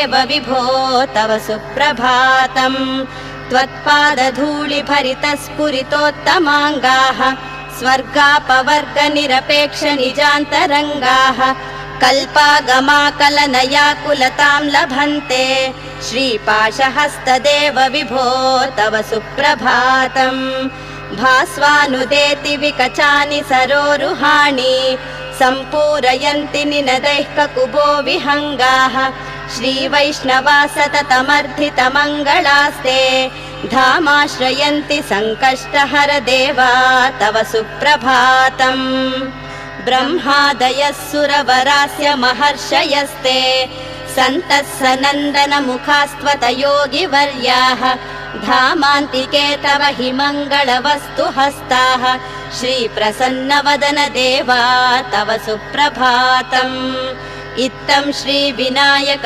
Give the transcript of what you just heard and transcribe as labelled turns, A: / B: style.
A: देव विभो तव सुप्रभातम् त्वत्पादधूलिभरितस्फुरितोत्तमाङ्गाः स्वर्गापवर्गनिरपेक्षनिजान्तरङ्गाः कल्पागमाकलनयाकुलतां लभन्ते श्रीपाशहस्तदेव विभो तव सुप्रभातम् भास्वानुदेति विकचानि सरोरुहाणि सम्पूरयन्ति निनदैः ककुभो विहङ्गाः श्रीवैष्णवा सततमर्थितमङ्गलास्ते धामाश्रयन्ति सङ्कष्टहर देवा तव सुप्रभातम् ब्रह्मादयः सुरवरास्य महर्षयस्ते सन्तः सनन्दनमुखास्त्वत योगिवर्याः धामान्तिके तव हि मङ्गलवस्तु हस्ताः श्रीप्रसन्नवदन देवा तव सुप्रभातम् इत्थं श्रीविनायक